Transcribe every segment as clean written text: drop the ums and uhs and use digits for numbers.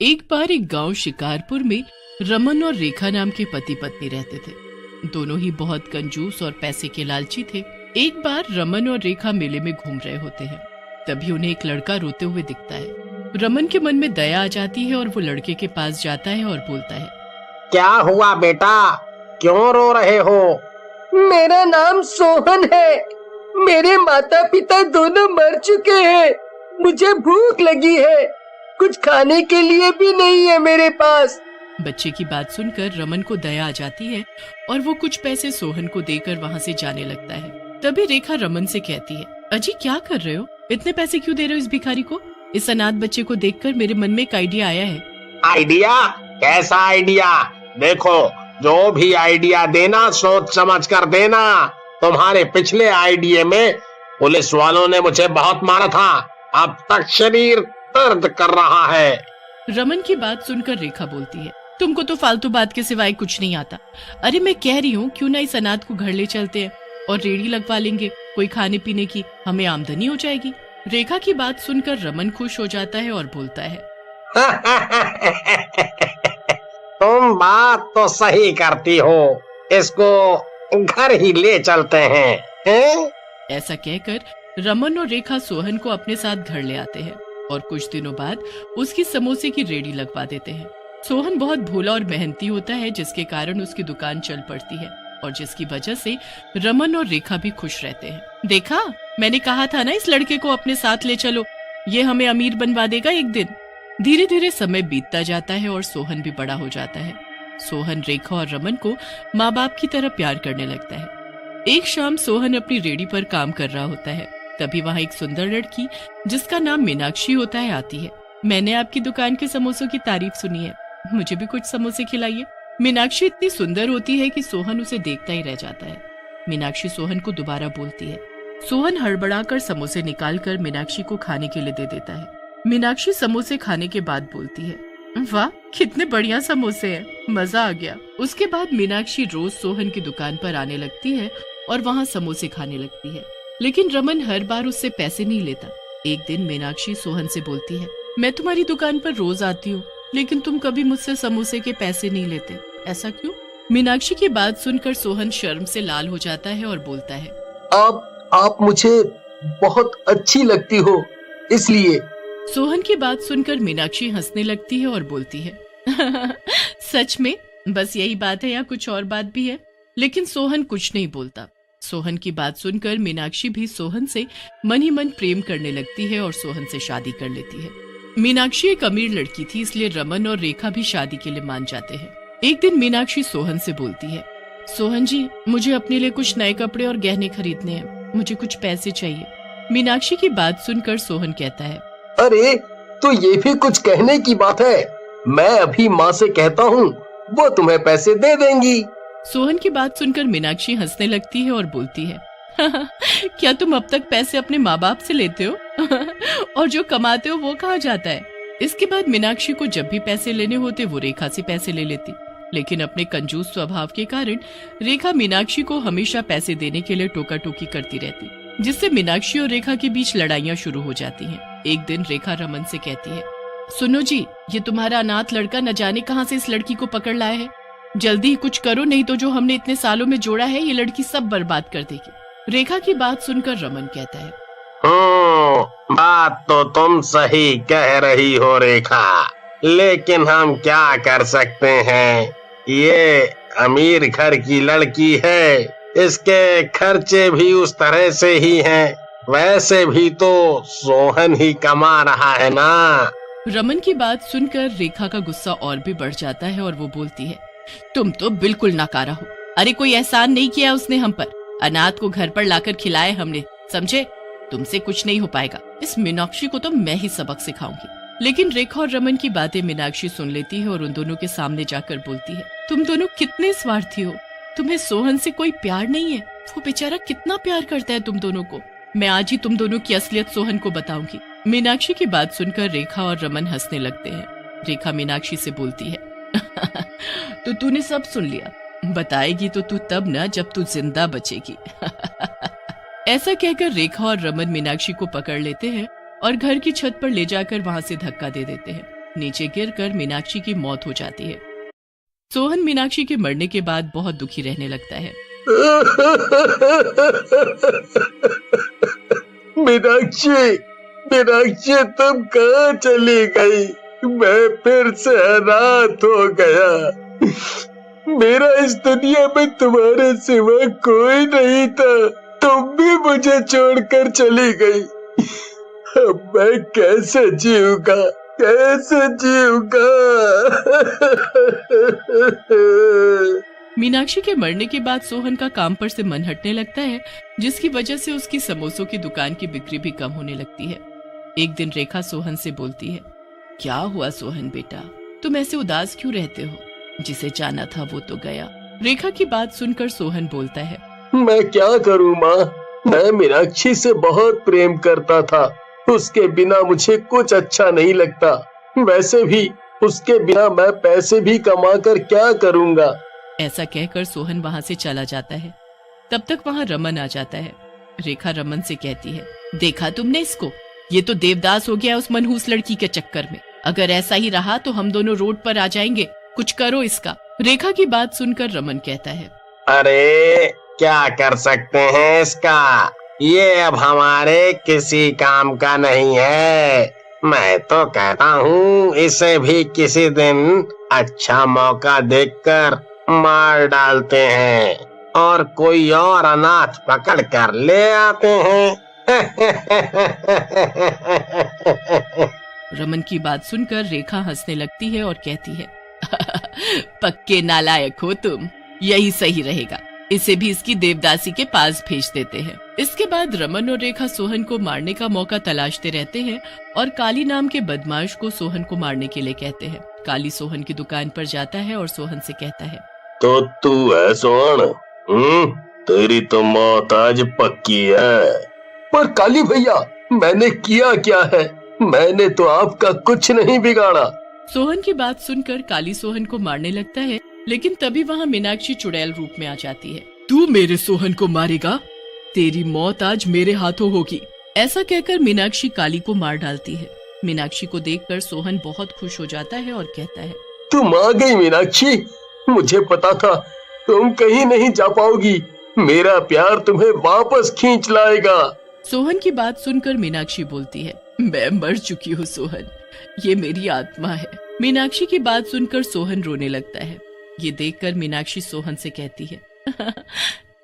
एक बार एक गांव शिकारपुर में रमन और रेखा नाम के पति पत्नी रहते थे। दोनों ही बहुत कंजूस और पैसे के लालची थे। एक बार रमन और रेखा मेले में घूम रहे होते हैं, तभी उन्हें एक लड़का रोते हुए दिखता है। रमन के मन में दया आ जाती है और वो लड़के के पास जाता है और बोलता है, क्या हुआ बेटा, क्यों रो रहे हो? मेरा नाम सोहन है। मेरे माता पिता दोनों मर चुके हैं। मुझे भूख लगी है, कुछ खाने के लिए भी नहीं है मेरे पास। बच्चे की बात सुनकर रमन को दया आ जाती है और वो कुछ पैसे सोहन को देकर वहाँ से जाने लगता है। तभी रेखा रमन से कहती है, अजी क्या कर रहे हो? इतने पैसे क्यों दे रहे हो इस भिखारी को? इस अनाथ बच्चे को देखकर मेरे मन में एक आइडिया आया है। आइडिया? कैसा आइडिया? देखो, जो भी आइडिया देना सोच समझ कर देना। तुम्हारे पिछले आइडिया में पुलिस वालों ने मुझे बहुत मारा था, अब तक शरीर दर्द कर रहा है। रमन की बात सुनकर रेखा बोलती है, तुमको तो फालतू बात के सिवाय कुछ नहीं आता। अरे मैं कह रही हूँ, क्यों ना इस अनाथ को घर ले चलते हैं और रेड़ी लगवा लेंगे, कोई खाने पीने की हमें आमदनी हो जाएगी। रेखा की बात सुनकर रमन खुश हो जाता है और बोलता है, तुम बात तो सही करती हो, इसको घर ही ले चलते हैं। ऐसा कहकर रमन और रेखा सोहन को अपने साथ घर ले आते हैं और कुछ दिनों बाद उसकी समोसे की रेडी लगवा देते हैं। सोहन बहुत भोला और मेहनती होता है, जिसके कारण उसकी दुकान चल पड़ती है और जिसकी वजह से रमन और रेखा भी खुश रहते हैं। देखा, मैंने कहा था ना, इस लड़के को अपने साथ ले चलो, ये हमें अमीर बनवा देगा एक दिन। धीरे धीरे समय बीतता जाता है और सोहन भी बड़ा हो जाता है। सोहन रेखा और रमन को माँ बाप की तरह प्यार करने लगता है। एक शाम सोहन अपनी रेडी पर काम कर रहा होता है, तभी वहाँ एक सुंदर लड़की जिसका नाम मीनाक्षी होता है आती है। मैंने आपकी दुकान के समोसों की तारीफ सुनी है, मुझे भी कुछ समोसे खिलाइए। मीनाक्षी इतनी सुंदर होती है कि सोहन उसे देखता ही रह जाता है। मीनाक्षी सोहन को दोबारा बोलती है। सोहन हड़बड़ाकर समोसे निकालकर मीनाक्षी को खाने के लिए दे देता है। मीनाक्षी समोसे खाने के बाद बोलती है, वाह कितने बढ़िया समोसे हैं, मजा आ गया। उसके बाद मीनाक्षी रोज सोहन की दुकान पर आने लगती है और वहाँ समोसे खाने लगती है, लेकिन रमन हर बार उससे पैसे नहीं लेता। एक दिन मीनाक्षी सोहन से बोलती है, मैं तुम्हारी दुकान पर रोज आती हूँ, लेकिन तुम कभी मुझसे समोसे के पैसे नहीं लेते, ऐसा क्यों? मीनाक्षी की बात सुनकर सोहन शर्म से लाल हो जाता है और बोलता है, आप मुझे बहुत अच्छी लगती हो, इसलिए। सोहन की बात सुनकर मीनाक्षी हंसने लगती है और बोलती है, सच में? बस यही बात है या कुछ और बात भी है? लेकिन सोहन कुछ नहीं बोलता। सोहन की बात सुनकर मीनाक्षी भी सोहन से मन ही मन प्रेम करने लगती है और सोहन से शादी कर लेती है। मीनाक्षी एक अमीर लड़की थी, इसलिए रमन और रेखा भी शादी के लिए मान जाते हैं। एक दिन मीनाक्षी सोहन से बोलती है, सोहन जी, मुझे अपने लिए कुछ नए कपड़े और गहने खरीदने हैं, मुझे कुछ पैसे चाहिए। मीनाक्षी की बात सुनकर सोहन कहता है, अरे तो ये भी कुछ कहने की बात है, मैं अभी माँ से कहता हूँ, वो तुम्हें पैसे दे देंगी। सोहन की बात सुनकर मीनाक्षी हंसने लगती है और बोलती है, क्या तुम अब तक पैसे अपने माँ बाप से लेते हो? और जो कमाते हो वो कहाँ जाता है? इसके बाद मीनाक्षी को जब भी पैसे लेने होते वो रेखा से पैसे ले लेती, लेकिन अपने कंजूस स्वभाव के कारण रेखा मीनाक्षी को हमेशा पैसे देने के लिए टोका टोकी करती रहती, जिससे मीनाक्षी और रेखा के बीच लड़ाइयाँ शुरू हो जाती हैं। एक दिन रेखा रमन से कहती है, सुनो जी, ये तुम्हारा अनाथ लड़का न जाने कहाँ से इस लड़की को पकड़ लाया है, जल्दी ही कुछ करो, नहीं तो जो हमने इतने सालों में जोड़ा है ये लड़की सब बर्बाद कर देगी। रेखा की बात सुनकर रमन कहता है, बात तो तुम सही कह रही हो रेखा, लेकिन हम क्या कर सकते हैं? ये अमीर घर की लड़की है, इसके खर्चे भी उस तरह से ही हैं। वैसे भी तो सोहन ही कमा रहा है ना। रमन की बात सुनकर रेखा का गुस्सा और भी बढ़ जाता है और वो बोलती है, तुम तो बिल्कुल नाकारा हो। अरे कोई एहसान नहीं किया उसने हम पर, अनाथ को घर पर लाकर खिलाए हमने, समझे? तुमसे कुछ नहीं हो पाएगा। इस मीनाक्षी को तो मैं ही सबक सिखाऊंगी। लेकिन रेखा और रमन की बातें मीनाक्षी सुन लेती है और उन दोनों के सामने जाकर बोलती है, तुम दोनों कितने स्वार्थी हो, तुम्हें सोहन से कोई प्यार नहीं है, वो बेचारा कितना प्यार करता है तुम दोनों को। मैं आज ही तुम दोनों की असलियत सोहन को बताऊंगी। मीनाक्षी की बात सुनकर रेखा और रमन हंसने लगते हैं। रेखा मीनाक्षी से बोलती है, तो तूने सब सुन लिया, बताएगी तो तू तब ना जब तू जिंदा बचेगी। ऐसा कहकर रेखा और रमन मीनाक्षी को पकड़ लेते हैं और घर की छत पर ले जाकर वहाँ से धक्का दे देते हैं। नीचे गिरकर मीनाक्षी की मौत हो जाती है। सोहन मीनाक्षी के मरने के बाद बहुत दुखी रहने लगता है। मीनाक्षी, मीनाक्षी तुम कहाँ चली गई? मैं फिर से अनाथ हो गया। मेरा इस दुनिया में तुम्हारे सिवा कोई नहीं था। तुम भी मुझे छोड़कर चली गई। अब मैं कैसे जीऊंगा, कैसे जीऊंगा? मीनाक्षी के मरने के बाद सोहन का काम पर से मन हटने लगता है, जिसकी वजह से उसकी समोसों की दुकान की बिक्री भी कम होने लगती है। एक दिन रेखा सोहन से बोलती है, क्या हुआ सोहन बेटा, तुम ऐसे उदास क्यों रहते हो? जिसे जाना था वो तो गया। रेखा की बात सुनकर सोहन बोलता है, मैं क्या करूं माँ, मैं मीनाक्षी से बहुत प्रेम करता था। उसके बिना मुझे कुछ अच्छा नहीं लगता। वैसे भी उसके बिना मैं पैसे भी कमा कर क्या करूँगा। ऐसा कहकर सोहन वहाँ से चला जाता है। तब तक वहाँ रमन आ जाता है। रेखा रमन से कहती है, देखा तुमने इसको, ये तो देवदास हो गया उस मनहूस लड़की के चक्कर में। अगर ऐसा ही रहा तो हम दोनों रोड पर आ जाएंगे, कुछ करो इसका। रेखा की बात सुनकर रमन कहता है, अरे क्या कर सकते हैं इसका, ये अब हमारे किसी काम का नहीं है। मैं तो कहता हूँ इसे भी किसी दिन अच्छा मौका देखकर मार डालते हैं और कोई और अनाथ पकड़ कर ले आते हैं। रमन की बात सुनकर रेखा हंसने लगती है और कहती है, पक्के नालायक हो तुम, यही सही रहेगा। इसे भी इसकी देवदासी के पास भेज देते हैं। इसके बाद रमन और रेखा सोहन को मारने का मौका तलाशते रहते हैं और काली नाम के बदमाश को सोहन को मारने के लिए कहते हैं। काली सोहन की दुकान पर जाता है और सोहन से कहता है, तो तू है सोहन? तेरी तो मौत आज पक्की है। पर काली भैया, मैंने किया क्या है? मैंने तो आपका कुछ नहीं बिगाड़ा। सोहन की बात सुनकर काली सोहन को मारने लगता है, लेकिन तभी वहाँ मीनाक्षी चुड़ैल रूप में आ जाती है। तू मेरे सोहन को मारेगा? तेरी मौत आज मेरे हाथों होगी। ऐसा कहकर मीनाक्षी काली को मार डालती है। मीनाक्षी को देखकर सोहन बहुत खुश हो जाता है और कहता है, तुम आ गई मीनाक्षी, मुझे पता था तुम कहीं नहीं जा पाओगी। मेरा प्यार तुम्हें वापस खींच लाएगा। सोहन की बात सुनकर मीनाक्षी बोलती है, मैं मर चुकी हूँ सोहन, ये मेरी आत्मा है। मीनाक्षी की बात सुनकर सोहन रोने लगता है। ये देखकर मीनाक्षी सोहन से कहती है,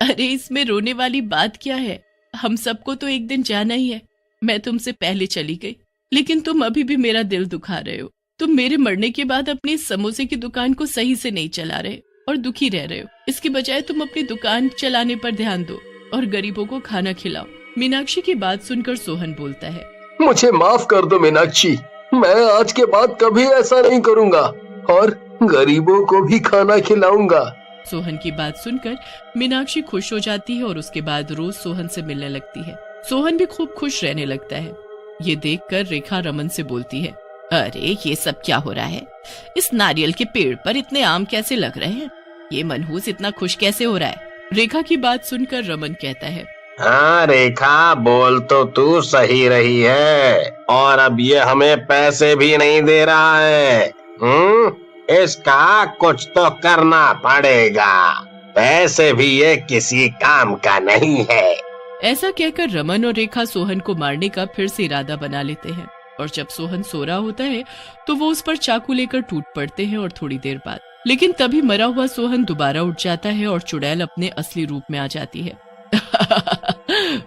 अरे इसमें रोने वाली बात क्या है? हम सबको तो एक दिन जाना ही है। मैं तुमसे पहले चली गई, लेकिन तुम अभी भी मेरा दिल दुखा रहे हो। तुम मेरे मरने के बाद अपनी समोसे की दुकान को सही से नहीं चला रहे और दुखी रह रहे हो। इसके बजाय तुम अपनी दुकान चलाने पर ध्यान दो और गरीबों को खाना खिलाओ। मीनाक्षी की बात सुनकर सोहन बोलता है, मुझे माफ कर दो मीनाक्षी, मैं आज के बाद कभी ऐसा नहीं करूँगा और गरीबों को भी खाना खिलाऊंगा। सोहन की बात सुनकर मीनाक्षी खुश हो जाती है और उसके बाद रोज सोहन से मिलने लगती है। सोहन भी खूब खुश रहने लगता है। ये देखकर रेखा रमन से बोलती है, अरे ये सब क्या हो रहा है? इस नारियल के पेड़ पर इतने आम कैसे लग रहे हैं? ये मनहूस इतना खुश कैसे हो रहा है? रेखा की बात सुनकर रमन कहता है, हाँ रेखा, बोल तो तू सही रही है और अब ये हमें पैसे भी नहीं दे रहा है। इसका कुछ तो करना पड़ेगा, पैसे भी ये किसी काम का नहीं है। ऐसा कहकर रमन और रेखा सोहन को मारने का फिर से इरादा बना लेते हैं और जब सोहन सो रहा होता है तो वो उस पर चाकू लेकर टूट पड़ते हैं और थोड़ी देर बाद लेकिन तभी मरा हुआ सोहन दोबारा उठ जाता है और चुड़ैल अपने असली रूप में आ जाती है।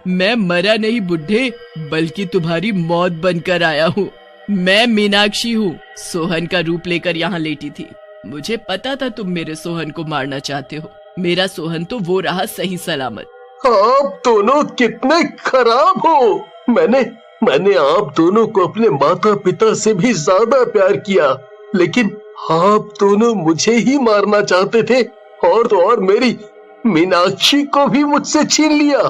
मैं मरा नहीं बुड्ढे, बल्कि तुम्हारी मौत बनकर आया हूँ। मैं मीनाक्षी हूँ, सोहन का रूप लेकर यहाँ लेटी थी। मुझे पता था तुम मेरे सोहन को मारना चाहते हो। मेरा सोहन तो वो रहा सही सलामत। आप दोनों कितने खराब हो। मैंने आप दोनों को अपने माता पिता से भी ज्यादा प्यार किया, लेकिन आप दोनों मुझे ही मारना चाहते थे और तो और मेरी मीनाक्षी को भी मुझसे छीन लिया।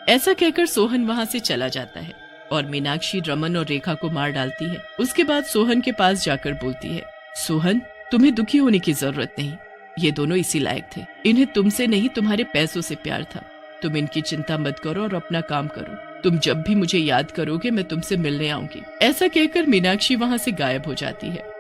ऐसा कहकर सोहन वहाँ से चला जाता है और मीनाक्षी रमन और रेखा को मार डालती है। उसके बाद सोहन के पास जाकर बोलती है, सोहन तुम्हें दुखी होने की जरूरत नहीं, ये दोनों इसी लायक थे। इन्हें तुमसे नहीं तुम्हारे पैसों से प्यार था। तुम इनकी चिंता मत करो और अपना काम करो। तुम जब भी मुझे याद करोगे मैं तुमसे मिलने आऊंगी। ऐसा कहकर मीनाक्षी वहाँ से गायब हो जाती है।